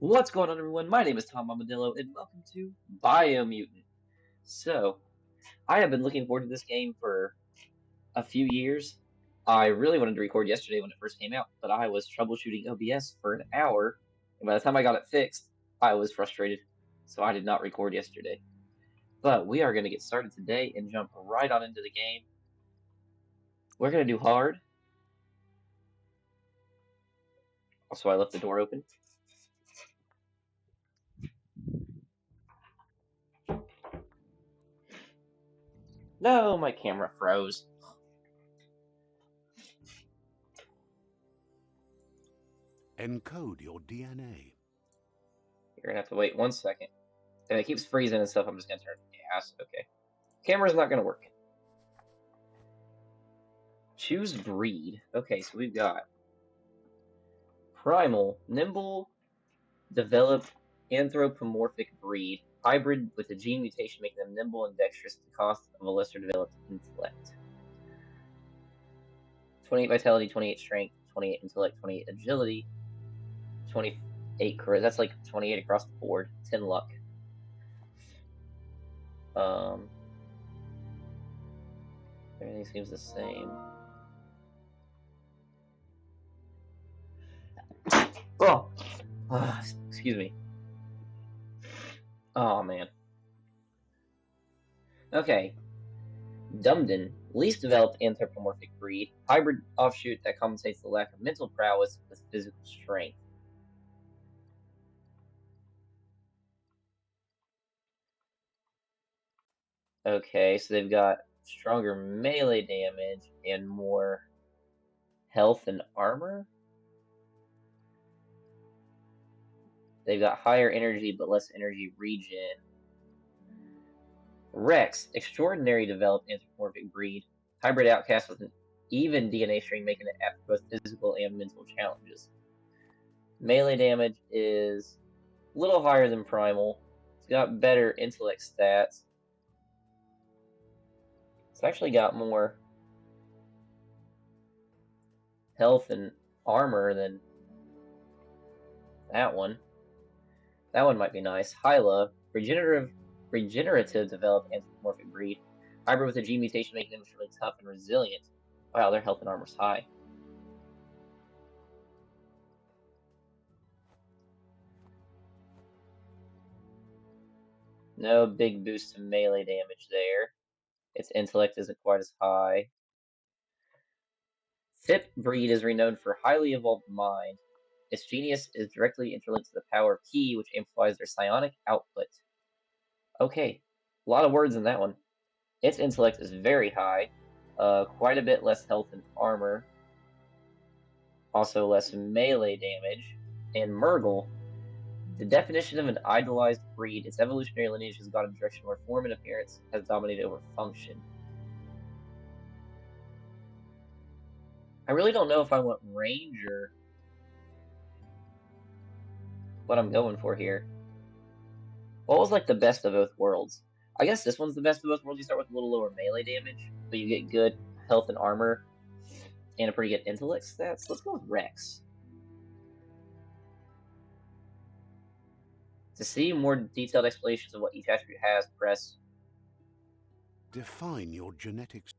What's going on, everyone? My name is Tom Mamadillo, and welcome to Biomutant. So, I have been looking forward to this game for a few years. I really wanted to record yesterday when it first came out, but I was troubleshooting OBS for an hour, and by the time I got it fixed, I was frustrated, so I did not record yesterday. But we are going to get started today and jump right on into the game. We're going to do hard. Also, I left the door open. No, my camera froze. Encode your DNA. You're going to have to wait 1 second. If it keeps freezing and stuff, I'm just going to turn it to gas. Okay. Camera's not going to work. Choose breed. Okay, so we've got primal, nimble, developed, anthropomorphic breed. Hybrid with a gene mutation making them nimble and dexterous at the cost of a lesser developed intellect. 28 vitality, 28 strength, 28 intellect, 28 agility, 28 charisma. That's like 28 across the board. 10 luck. Everything seems the same. Oh, excuse me. Oh man. Okay. Dumden, least developed anthropomorphic breed, hybrid offshoot that compensates the lack of mental prowess with physical strength. Okay, so they've got stronger melee damage and more health and armor. They've got higher energy but less energy regen. Rex, extraordinary developed anthropomorphic breed, hybrid outcast with an even DNA string, making it apt for both physical and mental challenges. Melee damage is a little higher than primal. It's got better intellect stats. It's actually got more health and armor than that one. That one might be nice. Hyla, regenerative developed anthropomorphic breed. Hybrid with a gene mutation making them extremely tough and resilient. Wow, their health and armor's high. No big boost to melee damage there. Its intellect isn't quite as high. Fip breed is renowned for highly evolved mind. Its genius is directly interlinked to the power of Ki, which amplifies their psionic output. Okay, a lot of words in that one. Its intellect is very high, quite a bit less health and armor, also less melee damage. And Murgle, the definition of an idolized breed, its evolutionary lineage has gone in a direction where form and appearance has dominated over function. I really don't know if I want range or what I'm going for here. What was like the best of both worlds? I guess this one's the best of both worlds. You start with a little lower melee damage, but you get good health and armor and a pretty good intellect stats. Let's go with Rex. To see more detailed explanations of what each attribute has, press. Define your genetics.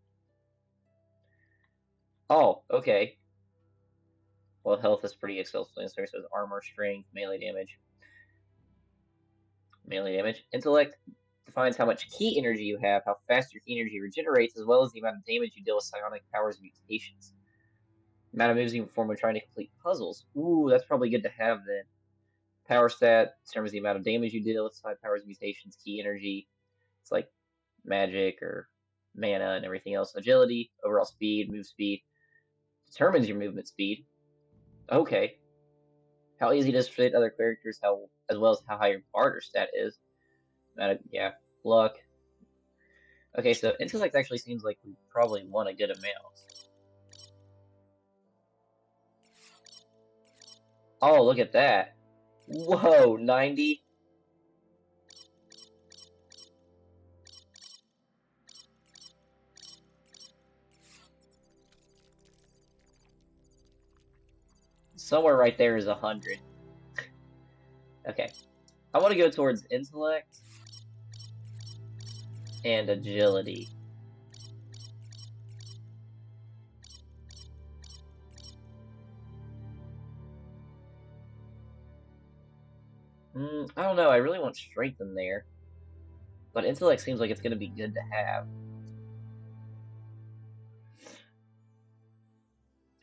Oh, okay. Well, health is pretty self-explanatory, so it's armor, strength, melee damage. Melee damage. Intellect defines how much Ki energy you have, how fast your Ki energy regenerates, as well as the amount of damage you deal with psionic powers and mutations. The amount of moves you perform when trying to complete puzzles. Ooh, that's probably good to have then. Power stat determines the amount of damage you deal with psionic powers and mutations. Ki energy. It's like magic or mana and everything else. Agility, overall speed, move speed. Determines your movement speed. Okay. How easy it is to fit other characters, as well as how high your barter stat is. Yeah, luck. Okay, so intellect actually seems like we probably want a good amount. Oh, look at that. Whoa, 90? Somewhere right there is 100. Okay. I want to go towards intellect and agility. I don't know. I really want strength in there. But intellect seems like it's going to be good to have.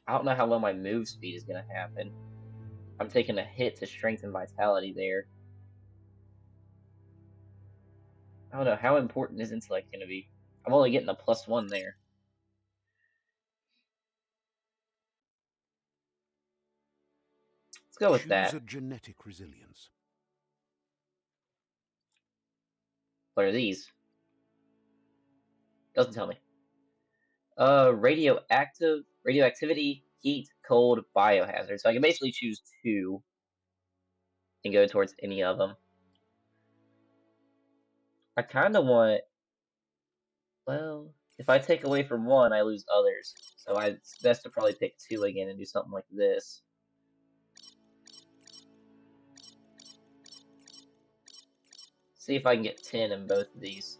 I don't know how well my move speed is going to happen. I'm taking a hit to strength and vitality there. I don't know. How important is intellect going to be? I'm only getting a +1 there. Let's go with that. Choose a genetic resilience. What are these? Doesn't tell me. Radioactivity, heat, cold, biohazard. So I can basically choose 2 and go towards any of them. I kind of want, well, if I take away from 1, I lose others. So it's best to probably pick 2 again and do something like this. See if I can get 10 in both of these.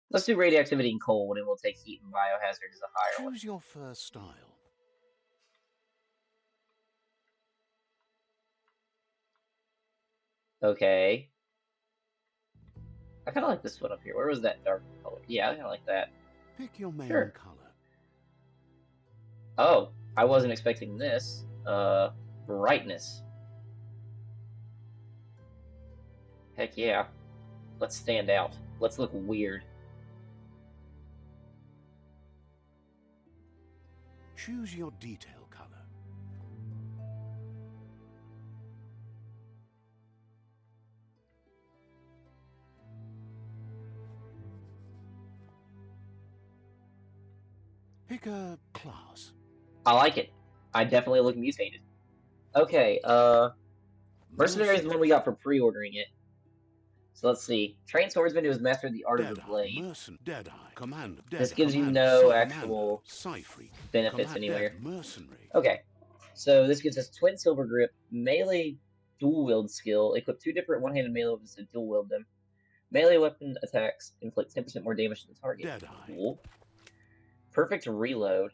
Let's do radioactivity and cold, and we'll take heat and biohazard as a higher one. Choose your first style. Okay. I kind of like this one up here. Where was that dark color? Yeah, I kind of like that. Pick your main Sure. color. Oh, I wasn't expecting this. Brightness. Heck yeah. Let's stand out. Let's look weird. Choose your detail color. Pick a class. I like it. I definitely look mutated. Okay, Mercenary is the one we got for pre-ordering it. So let's see. Trained swordsman who has mastered the art of the blade. Deadeye, command. This gives you no actual benefits anywhere. Mercenary. Okay, so this gives us twin silver grip, melee dual wield skill. Equip 2 different one-handed melee weapons to dual wield them. Melee weapon attacks inflict 10% more damage to the target. Deadeye. Cool. Perfect reload.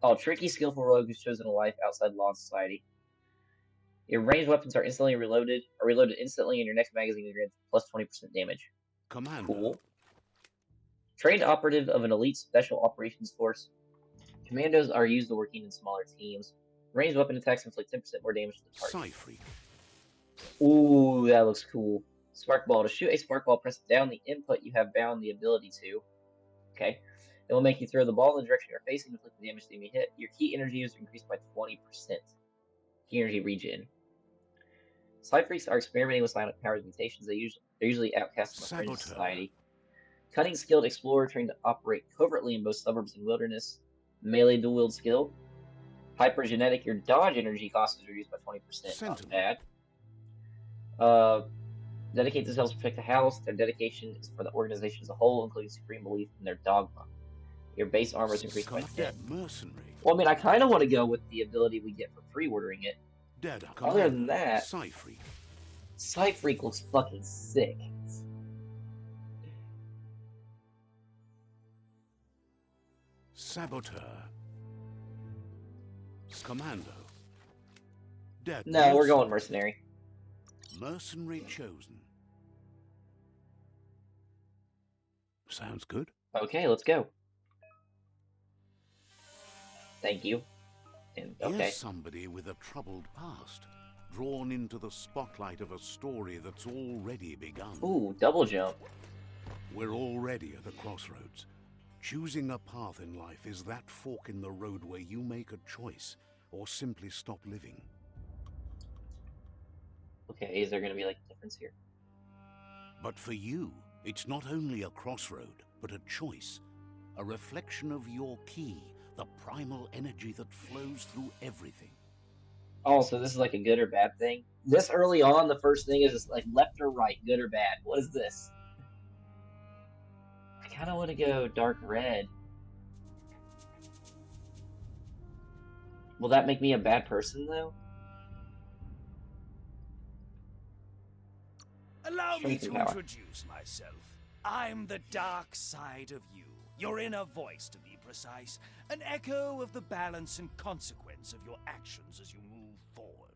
Oh, tricky, skillful rogue who's chosen a life outside law and society. Your ranged weapons are reloaded instantly, and your next magazine is granted +20% damage. Commando. Cool. Trained operative of an elite special operations force. Commandos are used to working in smaller teams. Ranged weapon attacks inflict 10% more damage to the target. Ooh, that looks cool. Sparkball. To shoot a sparkball, press down the input you have bound the ability to. Okay. It will make you throw the ball in the direction you're facing, inflict the damage to the enemy hit. Your key energy is increased by 20%. Key energy regen. Side freaks are experimenting with psionic powers mutations. They're usually outcast from the fringe society. Cunning skilled explorer trained to operate covertly in both suburbs and wilderness. Melee dual wield skill. Hypergenetic, your dodge energy cost is reduced by 20%. Not bad. Dedicate themselves to protect the house. Their dedication is for the organization as a whole, including supreme belief in their dogma. Your base armor is increased by 10. Well, I mean, I kind of want to go with the ability we get for pre-ordering it. Other than that, Sight Freak looks fucking sick. Saboteur. Commando. No, we're going mercenary. Mercenary chosen. Sounds good. Okay, let's go. Thank you. And, okay. Here's somebody with a troubled past, drawn into the spotlight of a story that's already begun. Ooh, double jump. We're already at a crossroads. Choosing a path in life is that fork in the road where you make a choice or simply stop living. Okay, is there going to be like a difference here? But for you, it's not only a crossroad, but a choice. A reflection of your key, the primal energy that flows through everything. Oh, so this is like a good or bad thing? This early on, the first thing is just like left or right, good or bad. What is this? I kind of want to go dark red. Will that make me a bad person, though? Allow me Strength and to power. introduce myself. I'm the dark side of you. Your inner voice, to be precise. An echo of the balance and consequence of your actions as you move forward.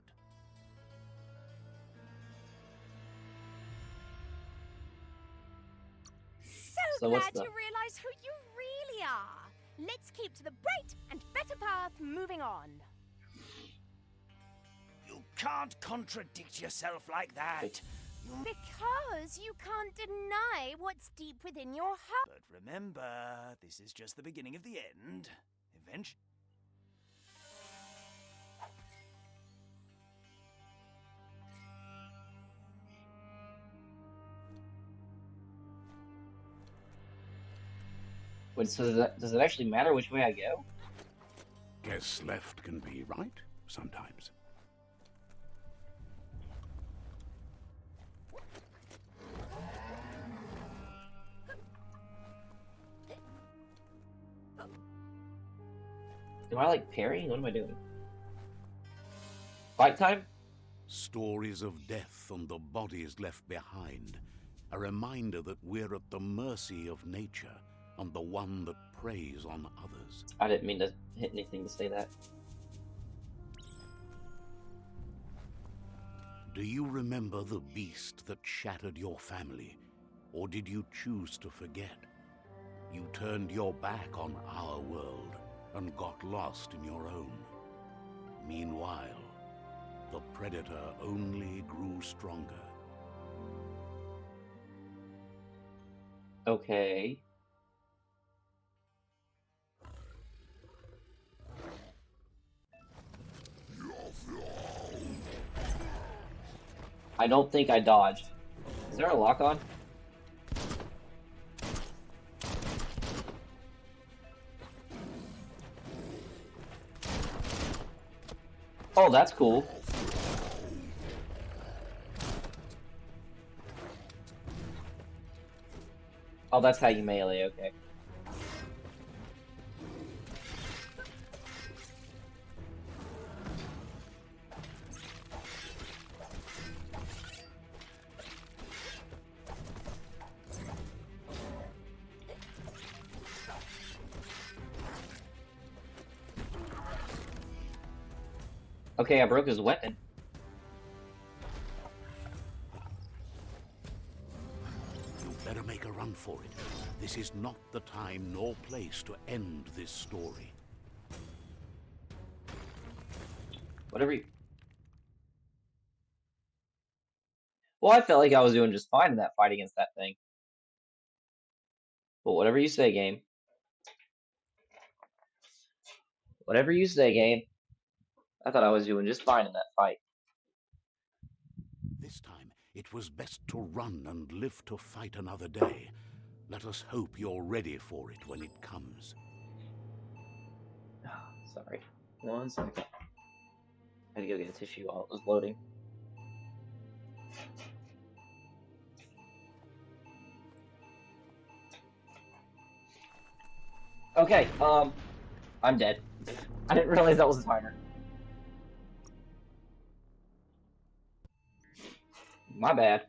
So what's glad the... you realize who you really are. Let's keep to the bright and better path moving on. You can't contradict yourself like that. Because you can't deny what's deep within your heart. But remember, this is just the beginning of the end. Eventually. Wait, so does it actually matter which way I go? Guess left can be right sometimes. Am I like parrying? What am I doing? Fight time? Stories of death and the bodies left behind. A reminder that we're at the mercy of nature and the one that preys on others. I didn't mean to hit anything to say that. Do you remember the beast that shattered your family? Or did you choose to forget? You turned your back on our world and got lost in your own. Meanwhile, the predator only grew stronger. Okay. I don't think I dodged. Is there a lock on? Oh, that's cool. Oh, that's how you melee, okay. Okay, I broke his weapon. You better make a run for it. This is not the time nor place to end this story. Whatever you... Well, I felt like I was doing just fine in that fight against that thing. But whatever you say, game. Whatever you say, game. I thought I was doing just fine in that fight. This time, it was best to run and live to fight another day. Let us hope you're ready for it when it comes. Sorry. 1 second. I had to go get a tissue while it was loading. Okay, I'm dead. I didn't realize that was the timer. My bad.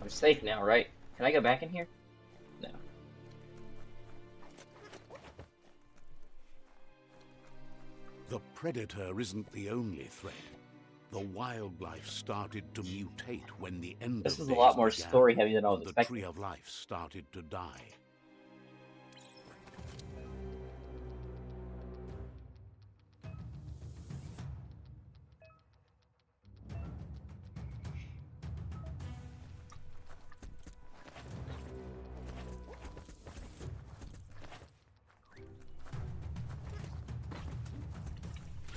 I'm safe now, right? Can I go back in here? No. The predator isn't the only threat. The wildlife started to mutate when the end This of is a days lot more began, story heavy than I was and the expecting. tree of life started to die.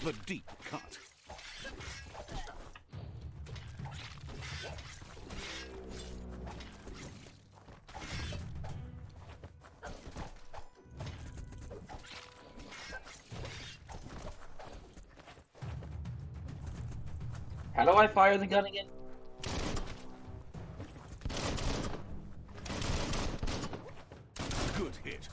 The deep cut. How do I fire the gun again? Good hit.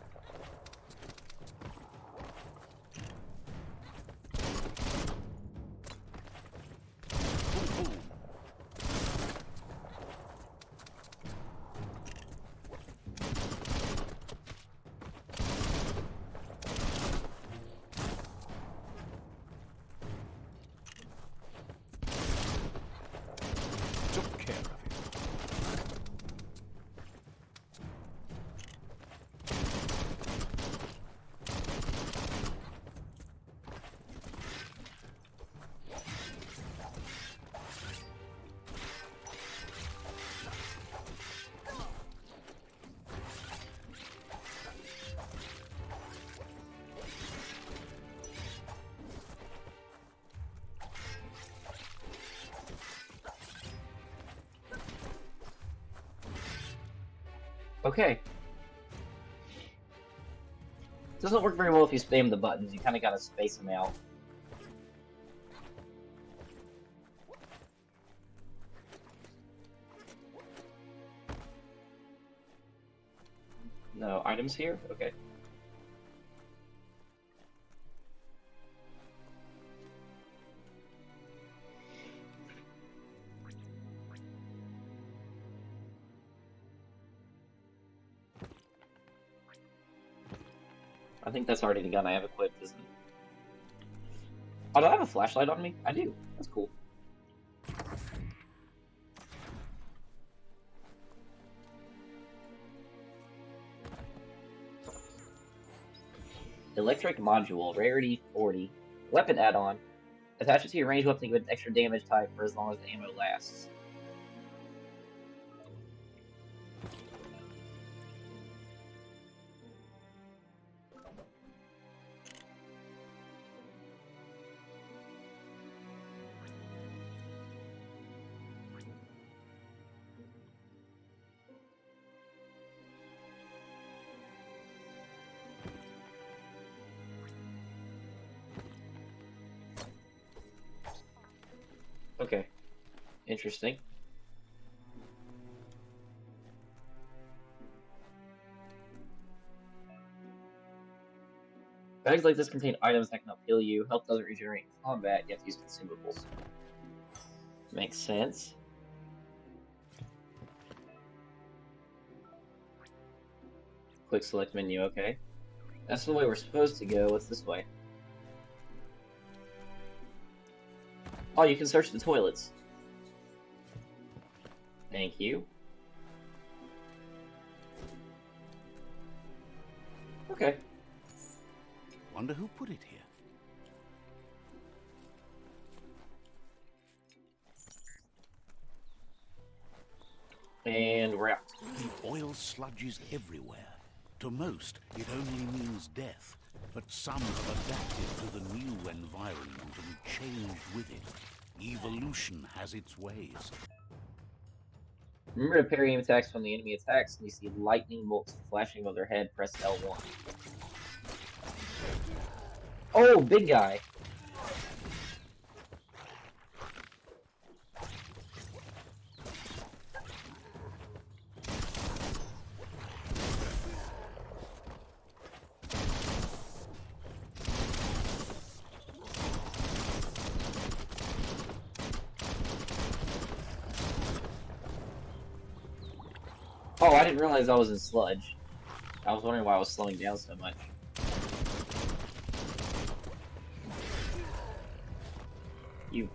Boom, boom. Took care of it. Okay. Doesn't work very well if you spam the buttons. You kind of gotta space them out. No items here? Okay. I think that's already the gun I have equipped, isn't it? Oh, do I have a flashlight on me? I do. That's cool. Electric module, rarity 40. Weapon add-on. Attach it to your ranged weapon to give it extra damage type for as long as the ammo lasts. Okay. Interesting. Bags like this contain items that can help heal you. Health doesn't regenerate in combat, you have to use consumables. Makes sense. Quick select menu, okay. That's the way we're supposed to go. What's this way? Oh, you can search the toilets. Thank you. Okay. Wonder who put it here. And we're out. The oil sludges everywhere. To most, it only means death. But some have adapted to the new environment and changed with it. Evolution has its ways. Remember to parry aim attacks from the enemy attacks, and you see lightning bolts flashing above their head, press L1. Oh, big guy! Oh, I didn't realize I was in sludge. I was wondering why I was slowing down so much. You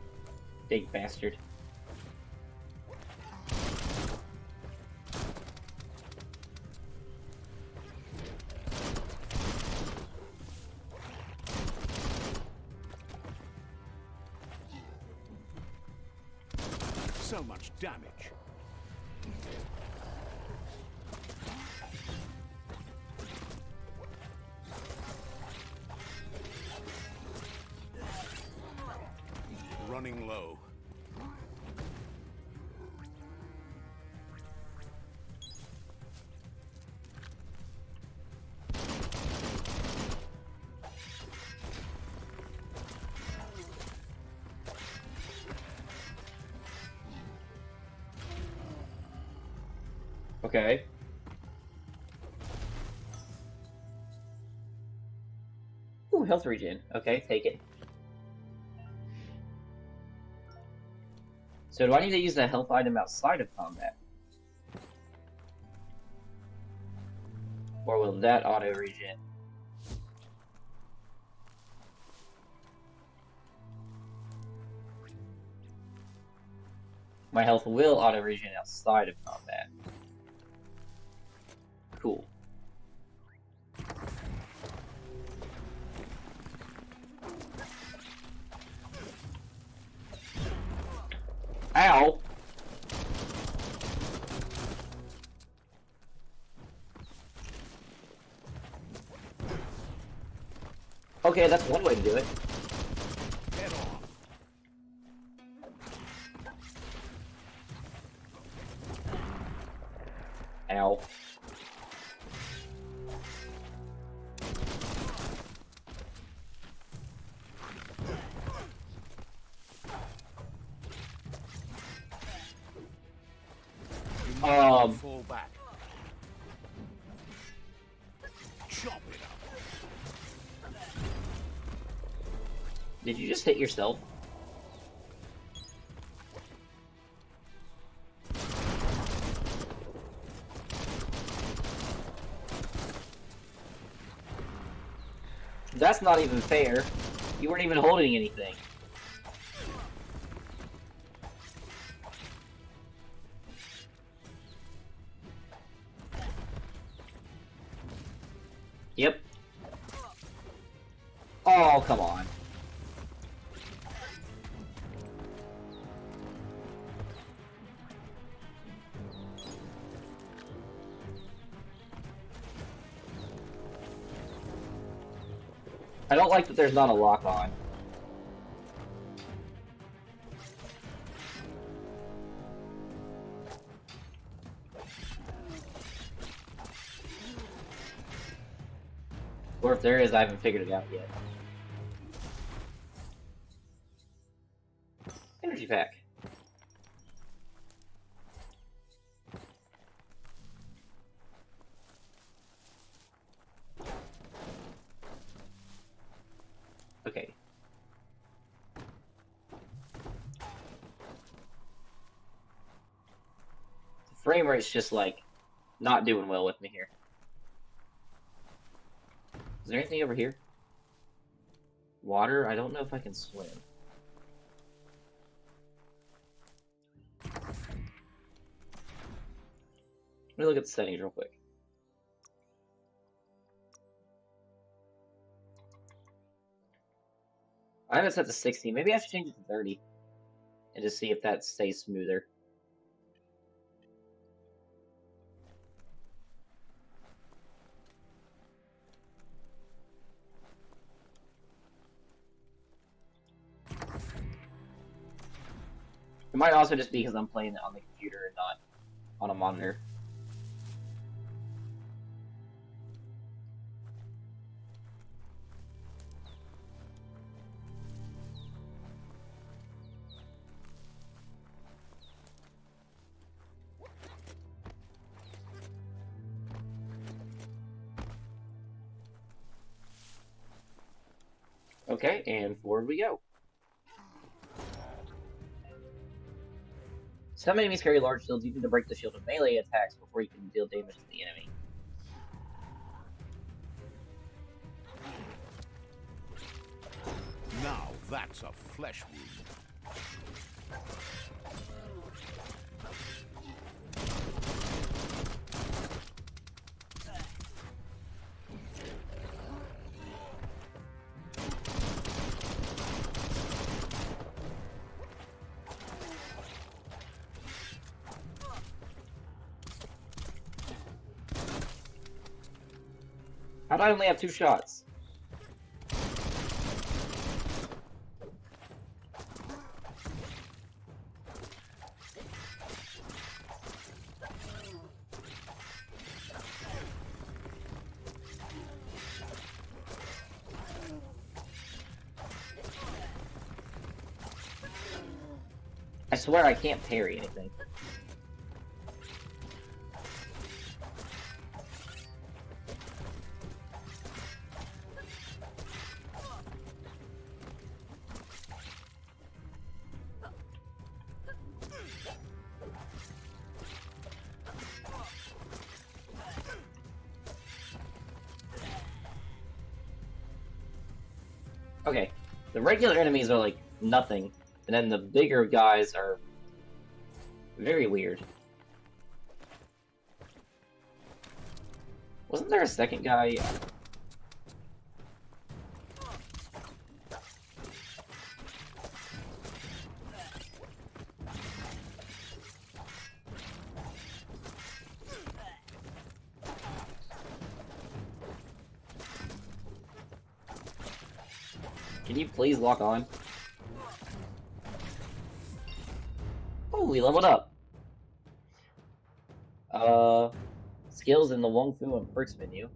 big bastard. So much damage. Running low. Okay. Ooh, health regen. Okay, take it. So do I need to use that health item outside of combat? Or will that auto regen? My health will auto regen outside of combat. Cool. Ow! Okay, that's one way to do it. Get off. Ow. Fall back. Chop it up. Did you just hit yourself? That's not even fair. You weren't even holding anything. Yep. Oh, come on. I don't like that there's not a lock on. Or if there is, I haven't figured it out yet. Energy pack. Okay. The frame rate's just like not doing well with me here. Is there anything over here? Water? I don't know if I can swim. Let me look at the settings real quick. I have it set to 60. Maybe I should change it to 30. And just see if that stays smoother. It might also just be because I'm playing it on the computer and not on a monitor. Okay, and forward we go. Some enemies carry large shields. You need to break the shield of melee attacks before you can deal damage to the enemy. Now that's a flesh wound. How'd I only have 2 shots? I swear I can't parry anything. Okay, the regular enemies are like nothing, and then the bigger guys are very weird. Wasn't there a second guy? Can you please lock on? Oh, we leveled up. Skills in the Wong Fu and perks menu.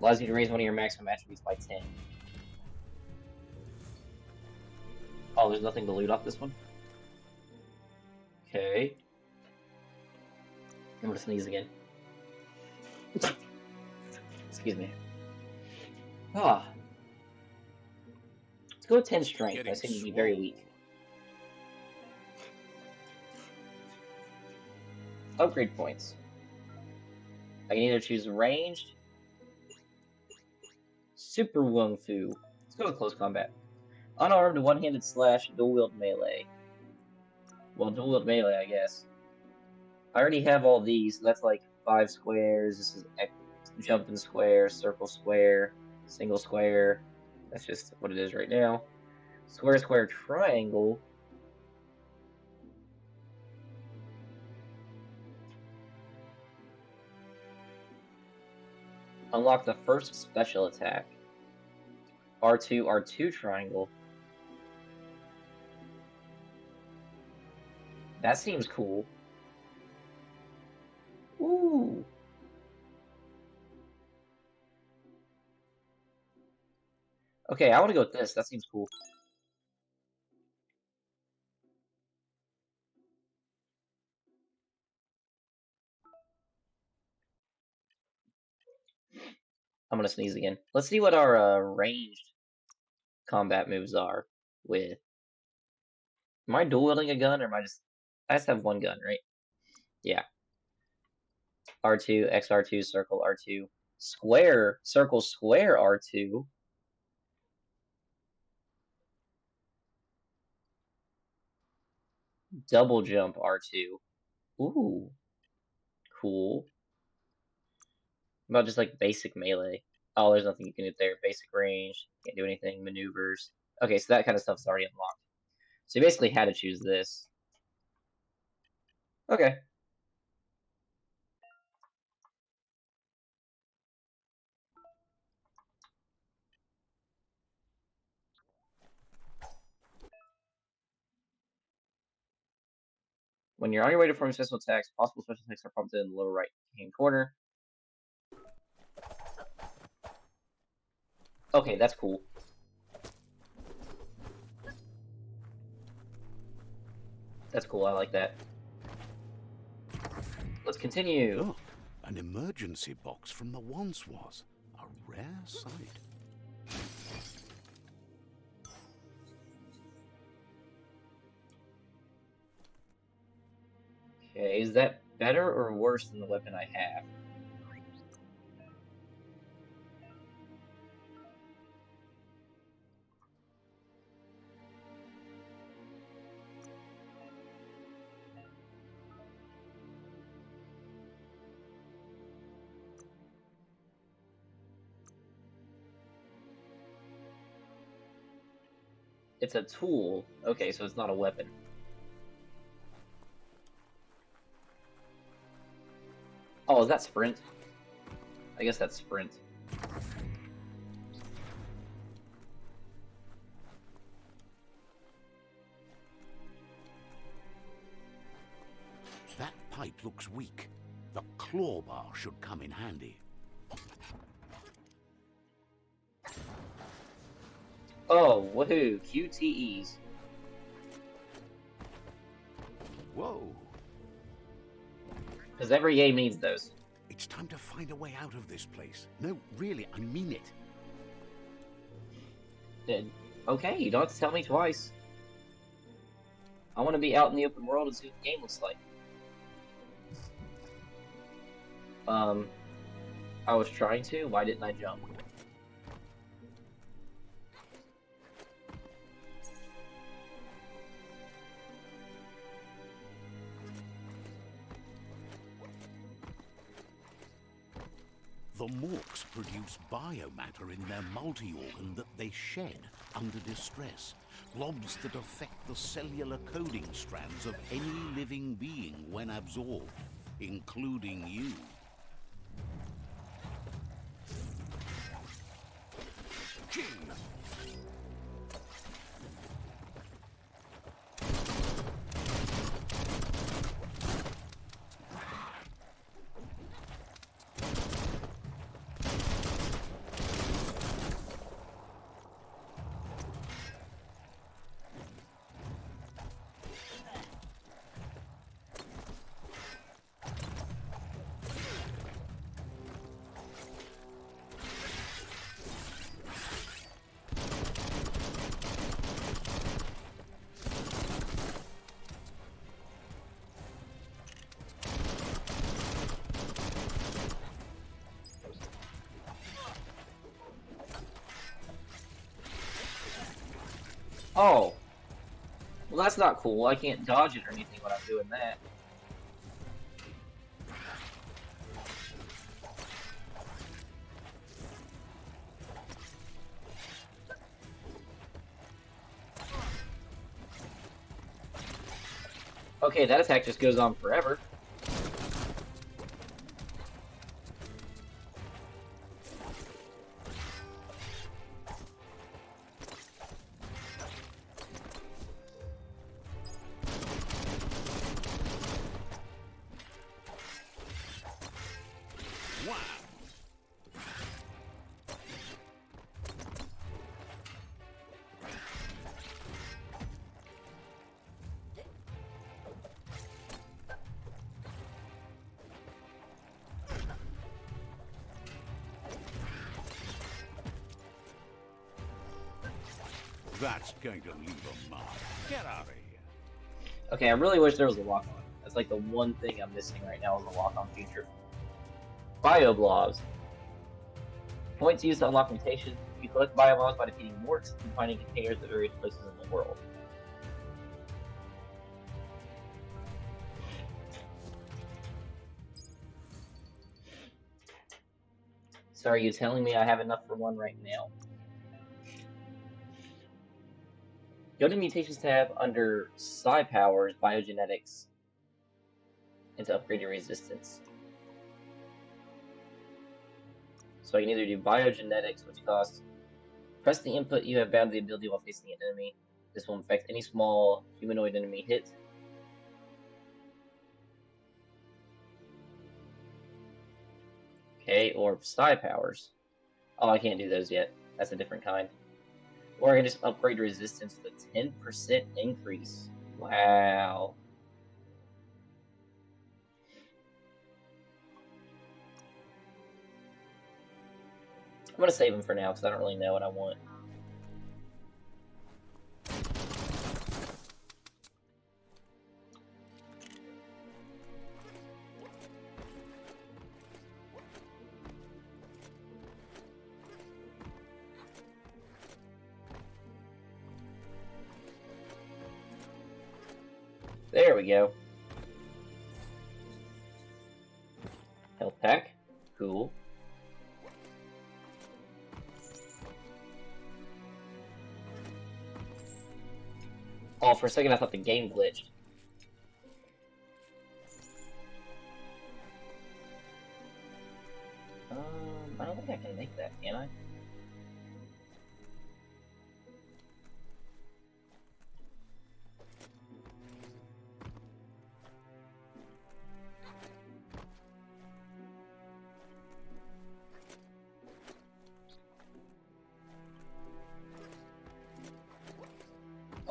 Allows you to raise one of your maximum attributes by 10. Oh, there's nothing to loot off this one? Okay. I'm gonna sneeze again. Excuse me. Ah. Let's go with 10 strength. I seem to be very weak. Upgrade points. I can either choose ranged, super Wung Fu. Let's go with close combat. Unarmed, one-handed slash, dual-wield melee. Well, dual-wield melee, I guess. I already have all these, so that's like 5 squares. This is jumping square, circle square, single square. That's just what it is right now. Square, square, triangle. Unlock the first special attack. R2, R2 triangle. That seems cool. Ooh. Okay, I want to go with this. That seems cool. I'm gonna sneeze again. Let's see what our ranged combat moves are with. Am I dual wielding a gun or am I just? I just have one gun, right? Yeah. R2, XR2, circle R2, square, circle square R2. Double jump R2. Ooh, cool. About just like basic melee. Oh, there's nothing you can do there. Basic range, can't do anything. Maneuvers. Okay, so that kind of stuff's already unlocked. So you basically had to choose this. Okay. When you're on your way to perform special attacks, possible special attacks are prompted in the lower right-hand corner. Okay, that's cool. That's cool, I like that. Let's continue. Look, an emergency box from the once was. A rare sight. Okay, is that better or worse than the weapon I have? It's a tool. Okay, so it's not a weapon. Oh, is that sprint? I guess that's sprint. That pipe looks weak. The claw bar should come in handy. Oh, woohoo, QTEs. Whoa. Because every game needs those. It's time to find a way out of this place. No, really, I mean it. Okay, you don't have to tell me twice. I want to be out in the open world and see what the game looks like. I was trying to. Why didn't I jump? The Morks produce biomatter in their multi-organ that they shed under distress. Blobs that affect the cellular coding strands of any living being when absorbed, including you. King! Oh. Well, that's not cool. I can't dodge it or anything when I'm doing that. Okay, that attack just goes on forever. Wow! That's going to leave a mark. Get out of here. Okay, I really wish there was a lock-on. That's like the one thing I'm missing right now is a lock-on feature. Bioblobs. Points used to unlock mutations. You collect bioblobs by defeating morks and finding containers at various places in the world. So are you telling me I have enough for one right now? Go to the Mutations tab under Psi Powers, Biogenetics, and to upgrade your resistance. So I can either do Biogenetics, which costs... Press the input you have bound to the ability while facing an enemy. This will infect any small humanoid enemy hit. Okay, or Psi Powers. Oh, I can't do those yet. That's a different kind. Or I can just upgrade resistance with a 10% increase. Wow. I'm gonna save them for now because I don't really know what I want. There we go. Health pack. Cool. Oh, for a second I thought the game glitched. I don't think I can make that, can I?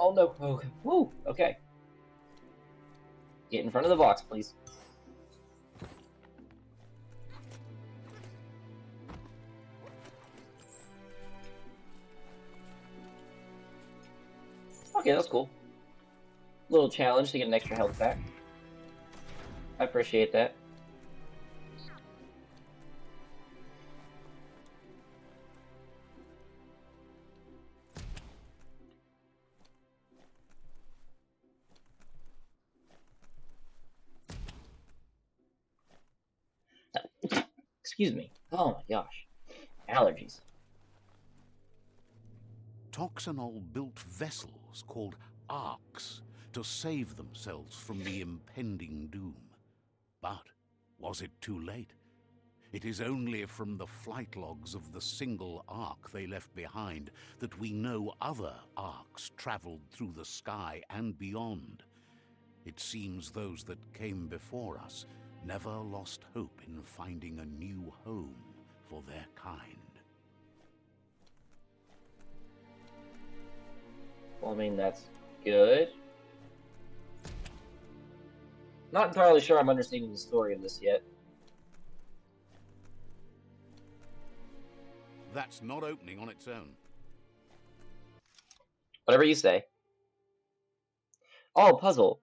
Oh no. Oh, woo! Okay. Get in front of the box, please. Okay, that's cool. Little challenge to get an extra health pack. I appreciate that. Excuse me. Oh my gosh. Allergies. Toxanol built vessels called arks to save themselves from the impending doom. But was it too late? It is only from the flight logs of the single ark they left behind that we know other arks traveled through the sky and beyond. It seems those that came before us never lost hope in finding a new home for their kind. Well, I mean, that's good. Not entirely sure I'm understanding the story of this yet. That's not opening on its own. Whatever you say. Oh, puzzle.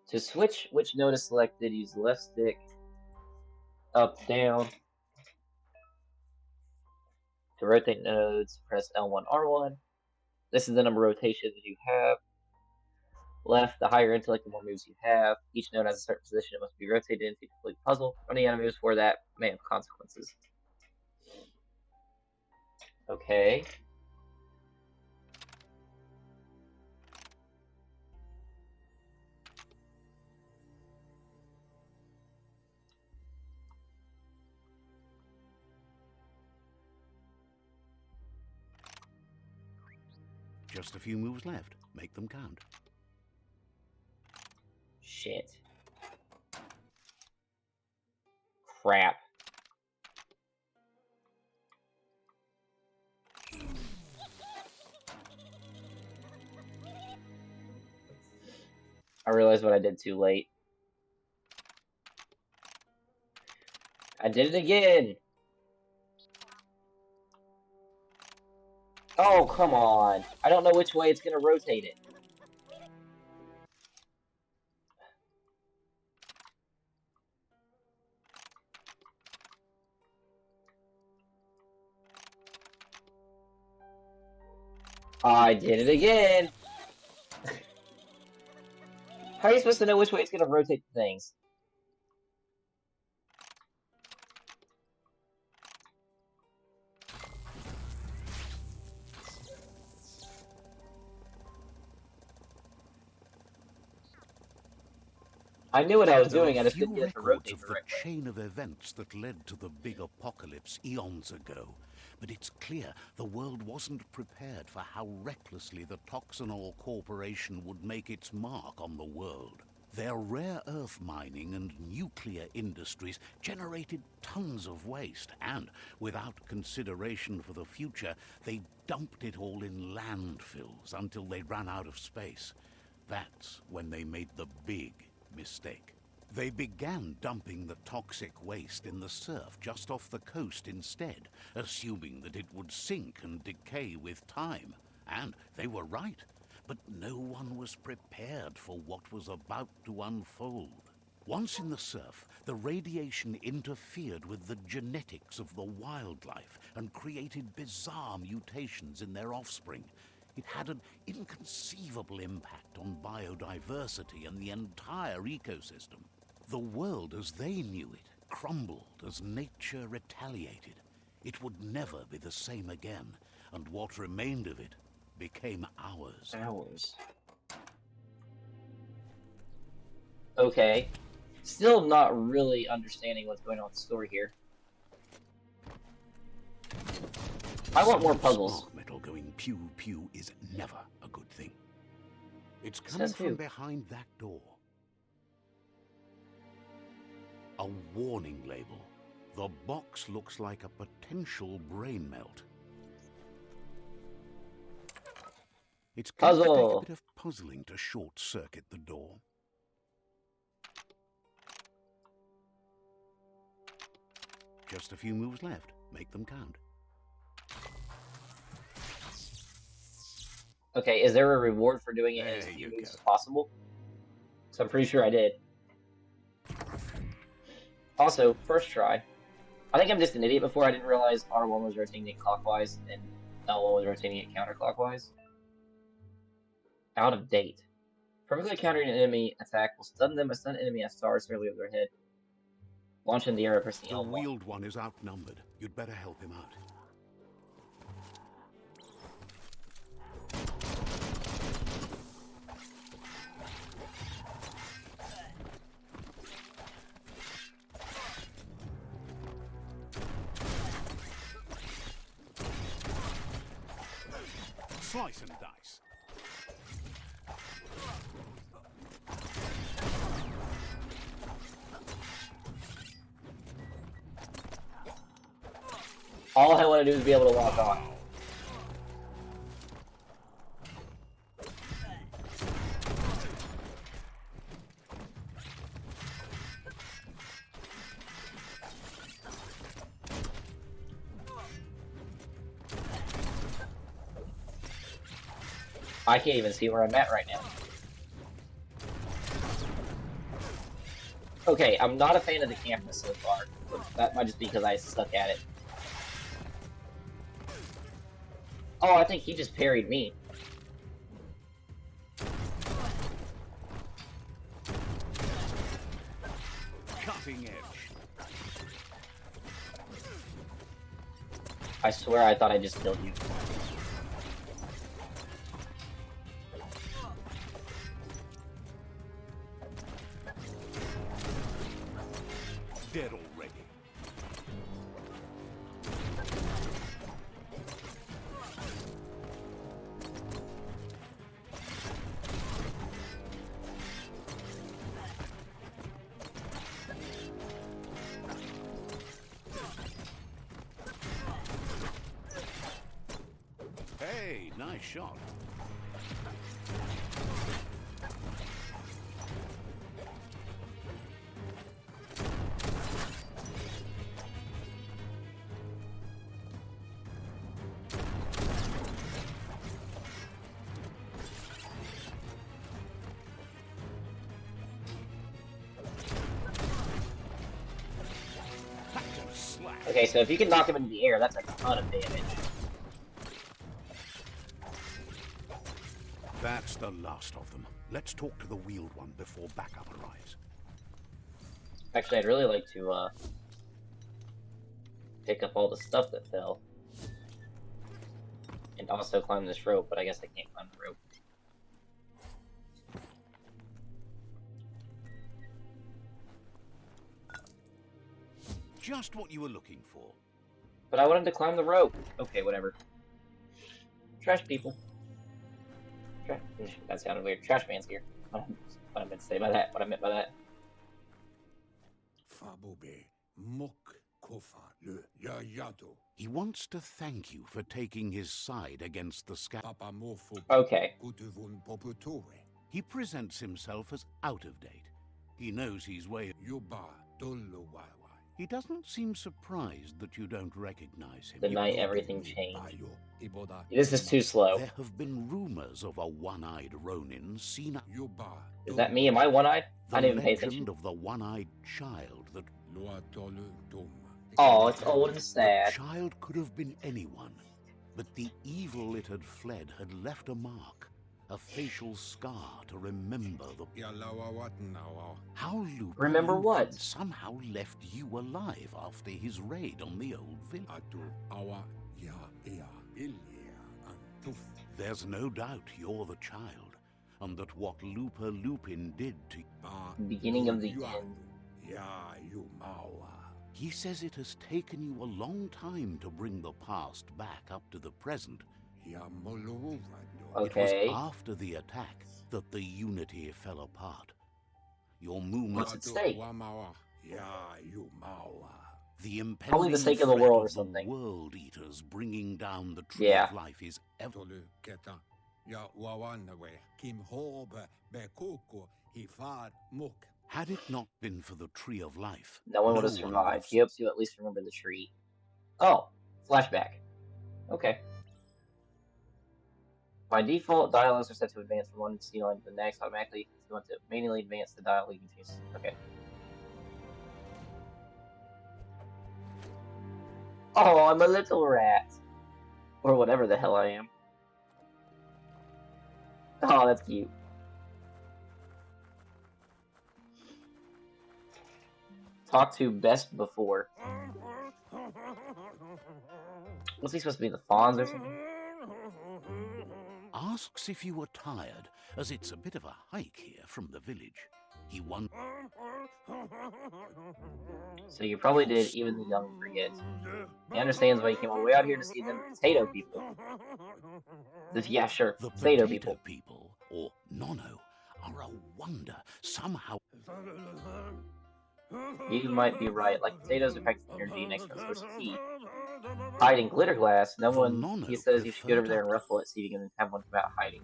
To switch which node is selected, use the left stick, up, down. To rotate nodes, press L1, R1. This is the number of rotations you have. Left, the higher intellect, the more moves you have. Each node has a certain position it must be rotated into to complete the puzzle. Running out of moves for that may have consequences. Okay. Just a few moves left. Make them count. Shit. Crap. I realized what I did too late. I did it again! Oh, come on. I don't know which way it's gonna rotate it. I did it again! How are you supposed to know which way it's gonna rotate the things? I knew what I was There doing, are I just few couldn't get it to records rotate of the the right way. chain of events that led to the big apocalypse eons ago, but it's clear the world wasn't prepared for how recklessly the Toxanol Corporation would make its mark on the world. Their rare earth mining and nuclear industries generated tons of waste, and without consideration for the future, they dumped it all in landfills until they ran out of space. That's when they made the big mistake. They began dumping the toxic waste in the surf just off the coast instead, assuming that it would sink and decay with time. And they were right. But no one was prepared for what was about to unfold. Once in the surf, the radiation interfered with the genetics of the wildlife and created bizarre mutations in their offspring. It had an inconceivable impact on biodiversity and the entire ecosystem. The world as they knew it crumbled as nature retaliated. It would never be the same again, and what remained of it became ours. Ours. Okay. Still not really understanding what's going on with the story here. I want more puzzles. Spark metal going pew pew is never a good thing. It's coming Says from who? behind that door. A warning label. The box looks like a potential brain melt. It's going to take a Puzzle. bit of puzzling to short-circuit the door. Just a few moves left. Make them count. Okay, is there a reward for doing it in as There few you moves go. as possible? So I'm pretty sure I did. Also, first try. I think I'm just an idiot before. I didn't realize R1 was rotating it clockwise and L1 was rotating it counterclockwise. Out of date. Perfectly countering an enemy attack will stun them. A stunned enemy has stars nearly over their head. Launch in the air, pressing The L1. wheeled one is outnumbered. You'd better help him out. Slice and dice. All I want to do is be able to walk on. I can't even see where I'm at right now. Okay, I'm not a fan of the camera so far. That might just be because I suck at it. Oh, I think he just parried me. Cutting edge. I swear I thought I just killed you. Dead already. Hey, nice shot. Okay, so if you can knock him into the air, that's a ton of damage. That's the last of them. Let's talk to the wheeled one before backup arrives. Actually, I'd really like to, pick up all the stuff that fell. And also climb this rope, but I guess I can't climb the rope. Just what you were looking for. But I wanted to climb the rope. Okay, whatever. Trash people. That sounded weird. Trash man's here. What I meant to say by that. What I meant by that. He wants to thank you for taking his side against the Okay. He presents himself as out of date. He knows he's way. He doesn't seem surprised that you don't recognize him. The night everything changed. This is too slow. There have been rumors of a one-eyed Ronin seen. Is that me? Am I one-eyed? I didn't even pay legend attention. of the one-eyed child that. Oh, it's old and The sad. child could have been anyone, but the evil it had fled had left a mark, a facial scar to remember the. How Remember Lupin what? somehow left you alive after his raid on the old village. There's no doubt you're the child, and that what Lupin did to. Beginning of the end. He says it has taken you a long time to bring the past back up to the present. Okay. It was after the attack that the Unity fell apart. Your movement. What's at stake? The impending Probably the sake of the threat world or of something. The world eaters bringing down the tree Yeah. of life is ever. Had it not been for the tree of life, No one would have survived. He hopes you at least remember the tree. Oh, flashback. Okay. By default, dialogues are set to advance from one scene line to the next automatically. If you want to manually advance the dialogue, you can choose. Okay. Oh, I'm a little rat. Or whatever the hell I am. Oh, that's cute. Talk to best before. What's he supposed to be, the Fawns or something? Asks if you were tired, as it's a bit of a hike here from the village. He won. So you probably did, even the young forget. He understands why you came all the way out here to see them potato people. Yeah, sure, The potato potato people. or Nono, are a wonder. Somehow. You might be right, like potatoes are packed with energy and extra source of heat. Hiding Glitterglass, no The one, Nono he says you should get over preferred there and ruffle it, see if you can have one come out hiding.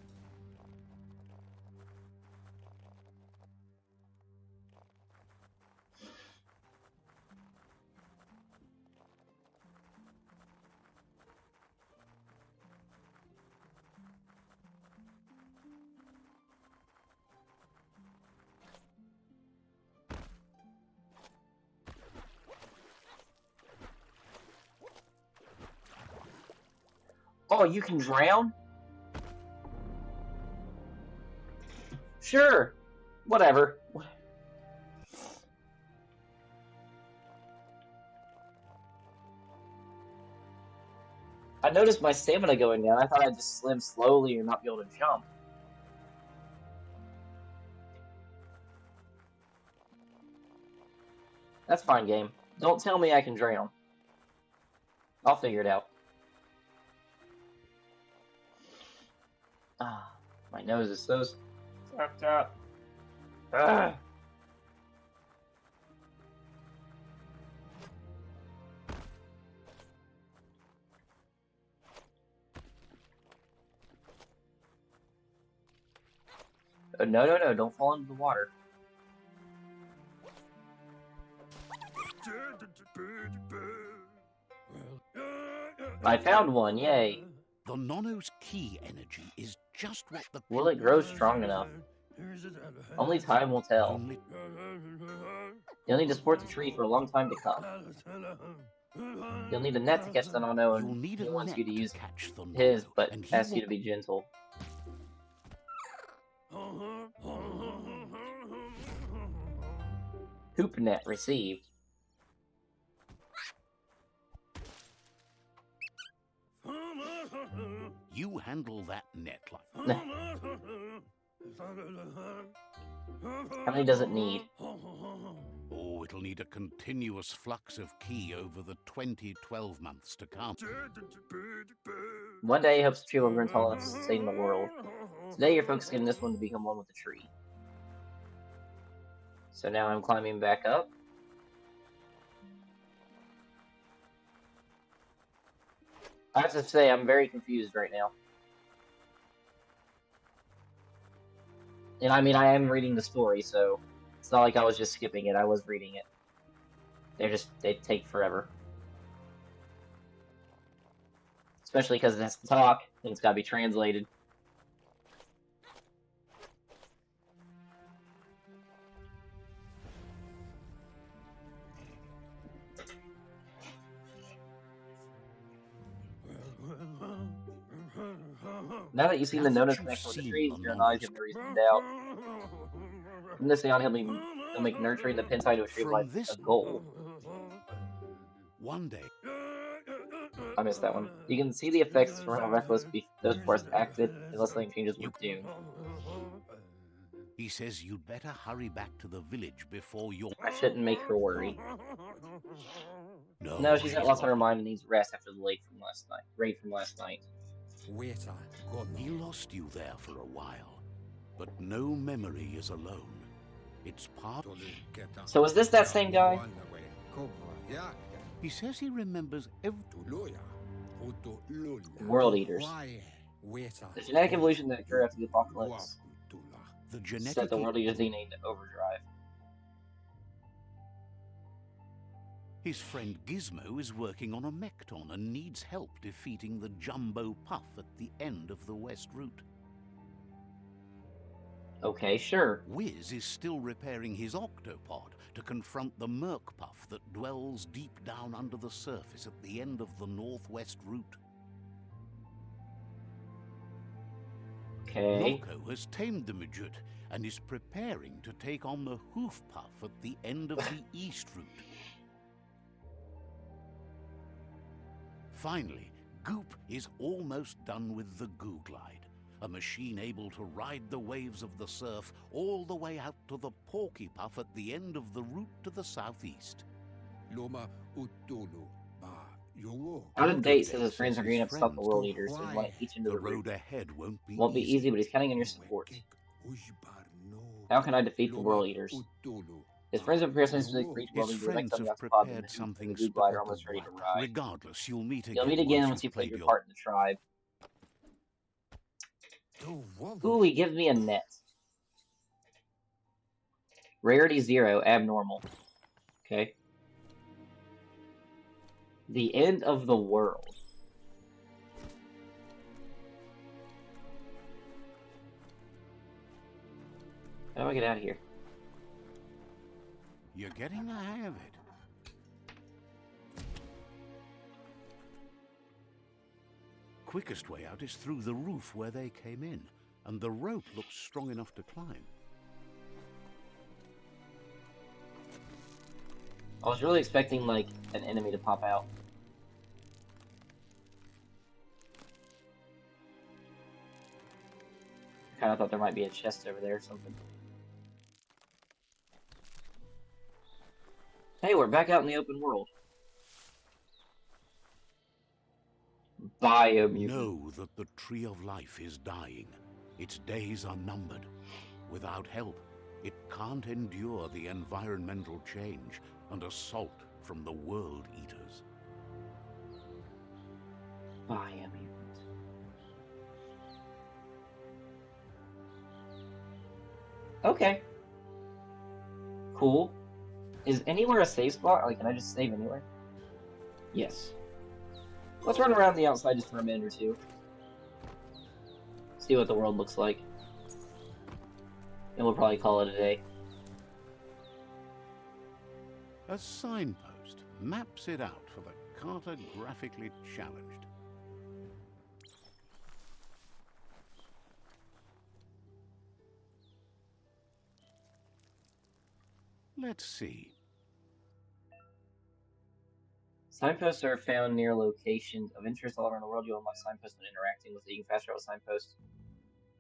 Oh, you can drown? Sure. Whatever. I noticed my stamina going down. I thought I'd just swim slowly or not be able to jump. That's fine, game. Don't tell me I can drown. I'll figure it out. Ah, my nose is so sucked up. Ah. Oh, no, no, no, don't fall into the water. I found one, yay. The Nono's key energy is just what the... Will it grow strong enough? Only time will tell. Only... You'll need to support the tree for a long time to come. You'll need a net to catch the Nono, and he wants you to use his, but asks you to be gentle. Hoop net received. You handle that net like... How many does it need? Oh, it'll need a continuous flux of key over the 12 months to come. One day, he hopes the tree will grow tall enough to sustain the world. Today, you're focusing on this one to become one with the tree. So now I'm climbing back up. I have to say, I'm very confused right now. And I mean, I am reading the story, so it's not like I was just skipping it, I was reading it. They take forever. Especially because it has to talk, and it's gotta be translated. Now that you've seen the Nono's connection with the trees, your eyes have no reason to doubt. From this day on, he'll make nurturing the pin side of a tree of life a goal. One day. I missed that one. You can see the effects from how reckless those forests acted, unless something changes with Dune. He says you'd better hurry back to the village before you're... I shouldn't make her worry. No, No, she's lost on her mind and needs rest after the raid from last night. He lost you there for a while, but no memory is alone. It's part... So is this that same guy? He says he remembers World Eaters. The genetic evolution that occurred after the apocalypse the genetic... set the World Eaters DNA into overdrive. His friend Gizmo is working on a Mekton and needs help defeating the Jumbo Puff at the end of the West Route. Okay, sure. Wiz is still repairing his octopod to confront the Merc Puff that dwells deep down under the surface at the end of the Northwest Route. Okay. Loco has tamed the midget and is preparing to take on the hoof puff at the end of the east route. Finally, Goop is almost done with the Goo Glide, a machine able to ride the waves of the surf all the way out to the Porky Puff at the end of the route to the southeast. Out of date says his friends are agreeing up to stop the world eaters, so he's want to each into The the route. road ahead won't be easy, but he's counting on your support. How can I defeat the world eaters? His friends have prepared something specific for each world His eater. Next friends time you have have to pod them prepared something the Goo Glider spectacular. almost ready to ride. Regardless, you'll meet You'll meet again once you played your part in the tribe. Ooh, he gives me a net. Rarity 0, abnormal. Okay. The end of the world. How do I get out of here? You're getting the hang of it. Quickest way out is through the roof where they came in, and the rope looks strong enough to climb. I was really expecting, like, an enemy to pop out. I kinda thought there might be a chest over there or something. Hey, we're back out in the open world. Biomutant. Know that the Tree of Life is dying. Its days are numbered. Without help, it can't endure the environmental change and assault from the World Eaters. Biomutant. Okay. Cool. Is anywhere a save spot? Like, can I just save anywhere? Yes. Let's run around the outside just for a minute or two. See what the world looks like. And we'll probably call it a day. A signpost maps it out for the cartographically challenged. Let's see. Signposts are found near locations of interest all around the world. You'll unlock signposts when interacting with it. You can fast travel signposts.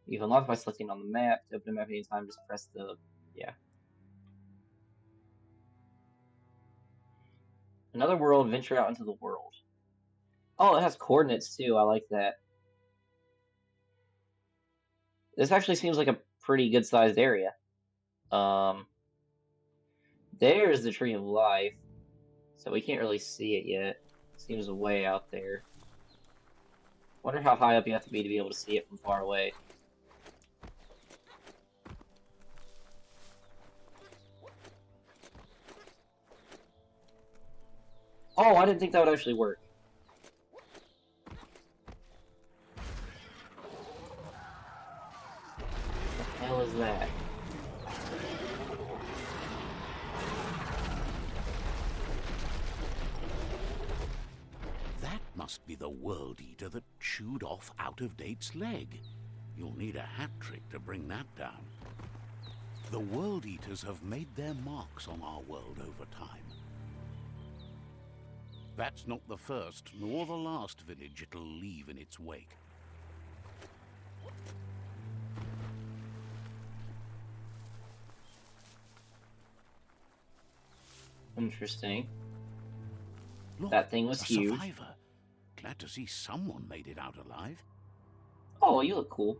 You can unlock by selecting on the map. To open the map anytime, just press the... yeah. Another world, venture out into the world. Oh, it has coordinates too. I like that. This actually seems like a pretty good-sized area. There's the Tree of Life. So we can't really see it yet. Seems way out there. Wonder how high up you have to be able to see it from far away. Oh, I didn't think that would actually work. What the hell is that? That must be the World Eater that chewed off Out-of-Date's leg. You'll need a hat trick to bring that down. The World Eaters have made their marks on our world over time. That's not the first nor the last village it'll leave in its wake. Interesting. Look, That thing was a huge. survivor. Glad to see someone made it out alive. Oh, you look cool.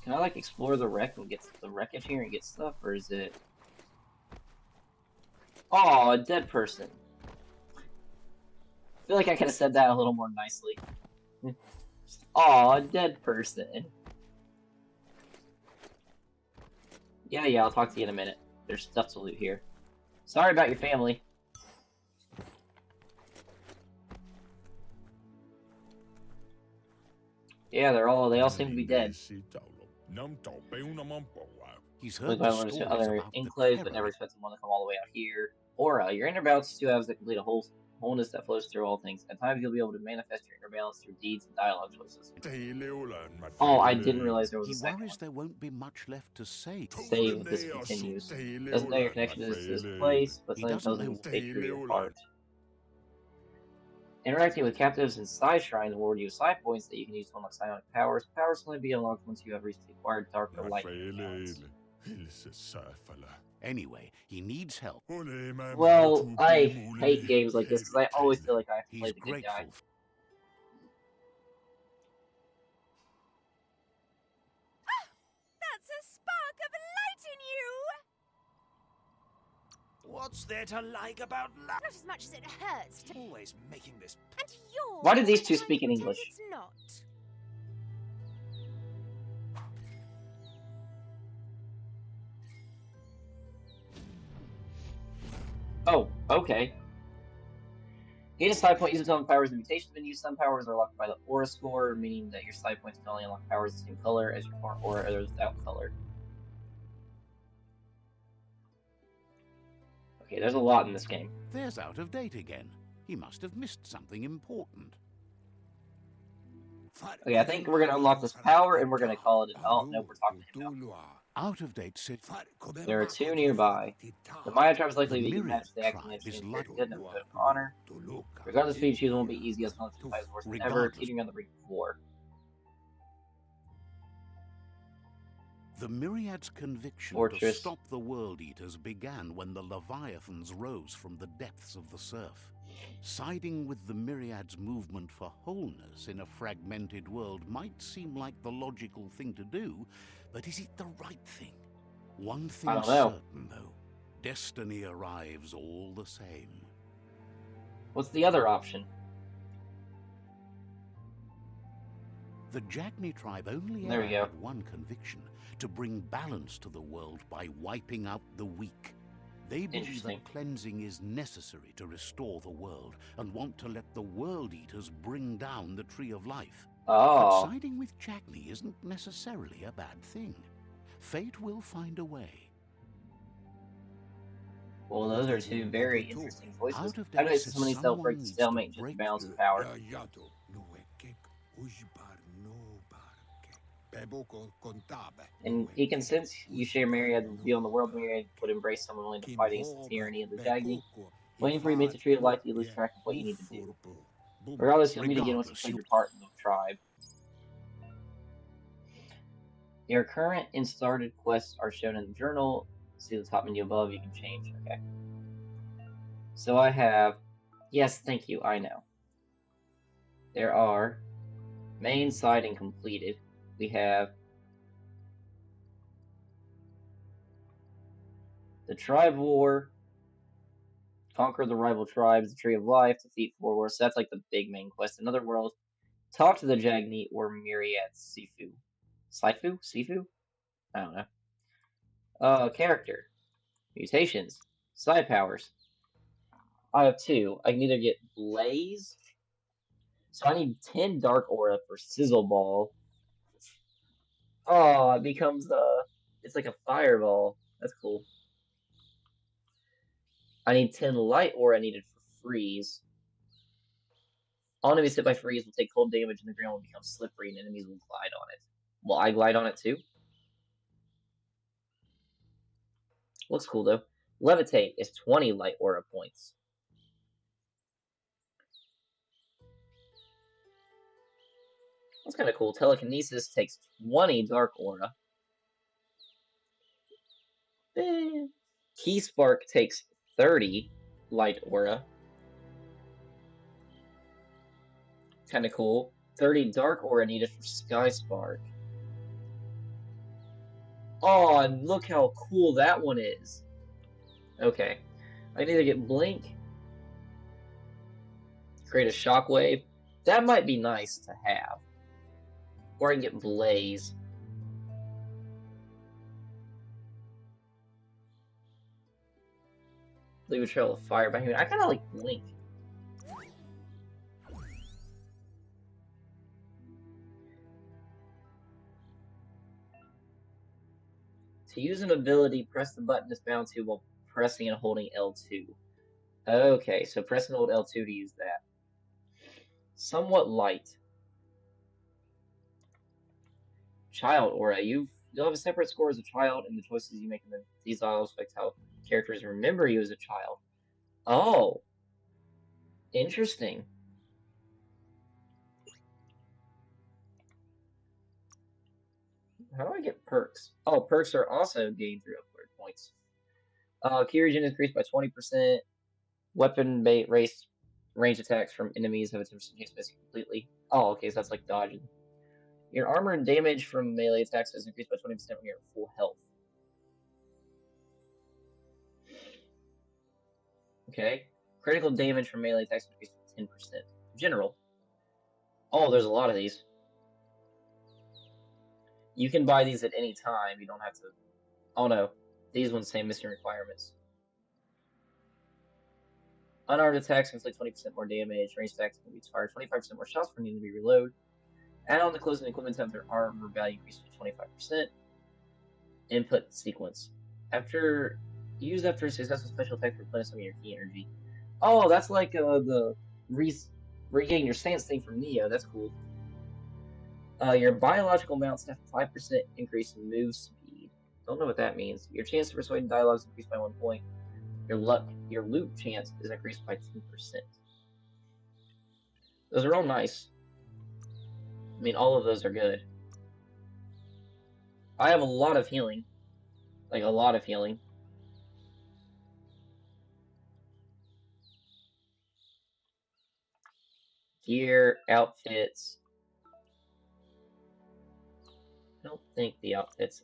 Can I, like, explore the wreck and get the wreckage here and get stuff, or is it... Oh, a dead person. I feel like I could have said that a little more nicely. Oh, a dead person. Yeah, I'll talk to you in a minute. There's stuff to loot here. Sorry about your family. Yeah, they all seem to be dead. He's We heard might the want to see stories other about enclaves, the but never terror. expected one to come all the way out here. Aura, your inner bouts 2 halves that complete a whole wholeness that flows through all things. At times, you'll be able to manifest your inner balance through deeds and dialogue choices. Oh, I didn't realize there was He a second worries one. there won't be much left to say. Save if this continues. Doesn't know your connection to this place, but He something doesn't tells him know. to stay true to your heart. Interacting with captives in Psi Shrines will award you Psi points that you can use to unlock psionic powers. Powers can only be unlocked once you have recently acquired dark or light balance. Anyway, he needs help. Well, I hate games like this because I always feel like I have to play He's the good guy. grateful. That's a spark of light in you! What's there to like about life? Not as much as it hurts to... Always making this. And you're Why did these two trying to speak in pretend English? It's not. Oh, okay. Gain a Psi point using some powers and mutations menus. Some powers are locked by the aura score, meaning that your Psi points can only unlock powers the same color as your current aura or without color. Okay, there's a lot in this game. There's out of date again. He must have missed something important. Okay, I think we're gonna unlock this power and we're gonna call it. Oh no, we're talking to him now. Out of date sit. There are two nearby. The Maya tribe is likely The to be Myriad matched. They actively tribe is understand very like- good and have good honor. Regardless of who you choose, it won't be easy as long as you fight worse than ever, Regardless. teetering on the brink of war. The Myriad's conviction to Fortress. stop the World Eaters began when the Leviathans rose from the depths of the surf. Siding with the Myriad's movement for wholeness in a fragmented world might seem like the logical thing to do, but is it the right thing? One I thing's don't know. certain, though. Destiny arrives all the same. What's the other option? The Jagni tribe only There ever we go. had one conviction: to bring balance to the world by wiping out the weak. They believe Interesting. that cleansing is necessary to restore the world and want to let the World Eaters bring down the Tree of Life. But Oh, siding with Jagni isn't necessarily a bad thing. Fate will find a way. well, those are two very interesting choices. Out of How do I date see says somebody someone break the needs to stalemate just to break balance the the- power? And he can sense you share Myriad view on the world. Myriad would embrace someone willing to fight against the tyranny of the Jagni. Waiting for you makes a tree of life, you lose track of what you need to do. Regardless, you'll meet again once you Regardless, play you- your part in the tribe. Your current and started quests are shown in the journal. See the top menu above, you can change. Okay. So I have... Yes, thank you, I know. There are main, side, and completed. We have the Tribe War, conquer the rival tribes, the Tree of Life, defeat 4 wars. So that's like the big main quest. Another world, talk to the Jagni or Myriad Sifu. Sifu? Sifu? I don't know. Character. Mutations. Side powers. I have 2. I can either get Blaze. So I need 10 Dark Aura for Sizzle Ball. Oh, it becomes it's like a fireball. That's cool. I need 10 Light Aura needed for Freeze. All enemies hit by Freeze will take cold damage and the ground will become slippery and enemies will glide on it. Will I glide on it too? Looks cool though. Levitate is 20 Light Aura points. That's kind of cool. Telekinesis takes 20 Dark Aura. Key Spark takes 30 Light Aura. Kind of cool. 30 Dark Aura needed for Sky Spark. Oh, and look how cool that one is. Okay. I can either get Blink, create a Shockwave. That might be nice to have. Or I can get Blaze. Leave a trail of fire behind me. I kind of like Blink. To use an ability, press the button it's bound to while pressing and holding L2. Okay, so press and hold L2 to use that. Somewhat light. Child aura. You'll have a separate score as a child, and the choices you make in these dialogues affect how characters remember you as a child. Oh, interesting. How do I get perks? Oh, perks are also gained through upgrade points. Key regen increased by 20%. Weapon bait race range attacks from enemies have a 10% chance missing completely. Oh, okay, so that's like dodging. Your armor and damage from melee attacks is increased by 20% when you're at full health. Okay. Critical damage from melee attacks increased by 10%. General. Oh, there's a lot of these. You can buy these at any time. You don't have to. Oh no. These ones say mission requirements. Unarmed attacks inflict 20% more damage. Ranged attacks can be fired 25% more shots for needing to be reload. Add on the closing equipment to have their armor value increased to 25%. Input sequence. Use after a successful special attack to replenish some of your key energy. Oh, that's like the regain your stance thing from Neo. That's cool. Your biological mounts have 5% increase in move speed. Don't know what that means. Your chance to persuade in dialogue is increased by 1 point. Your loot chance is increased by 10%. Those are all nice. I mean, all of those are good. I have a lot of healing. Like, a lot of healing. Gear, outfits. I don't think the outfits.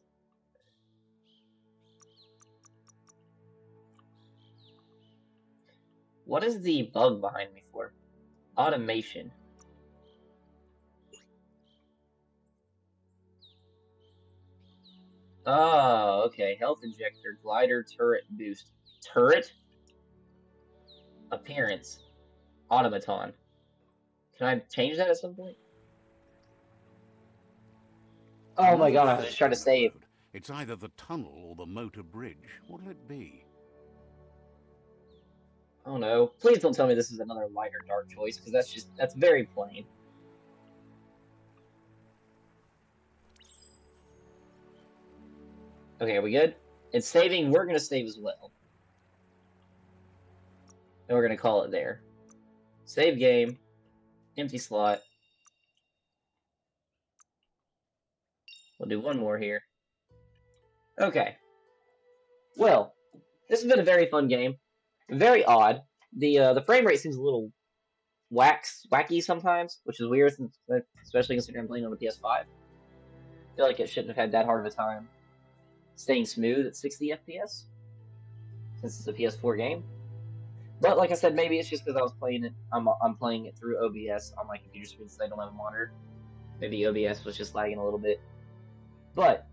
What is the bug behind me for? Automation. Oh, okay. Health injector, glider, turret boost. Turret? Appearance. Automaton. Can I change that at some point? Oh my god, I was just trying to save. It's either the tunnel or the motor bridge. What'll it be? Oh no. Please don't tell me this is another light or dark choice, because that's very plain. Okay, are we good? It's saving, we're gonna save as well. And we're gonna call it there. Save game. Empty slot. We'll do one more here. Okay. Well, this has been a very fun game. Very odd. The frame rate seems a little wacky sometimes, which is weird, especially considering I'm playing on the PS5. I feel like it shouldn't have had that hard of a time staying smooth at 60 FPS, since it's a PS4 game. But like I said, maybe it's just because I was playing it. I'm playing it through OBS on my computer screen since I don't have a monitor. Maybe OBS was just lagging a little bit. But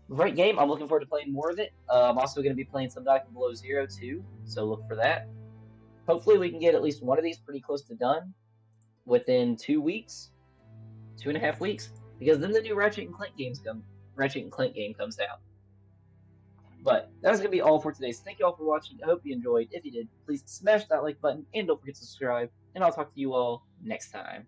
great game. I'm looking forward to playing more of it. I'm also going to be playing some Document Below Zero too, so look for that. Hopefully we can get at least one of these pretty close to done within 2 weeks, 2.5 weeks, because then the new Ratchet and Clank game comes out. But that's going to be all for today. So thank you all for watching. I hope you enjoyed. If you did, please smash that like button and don't forget to subscribe. And I'll talk to you all next time.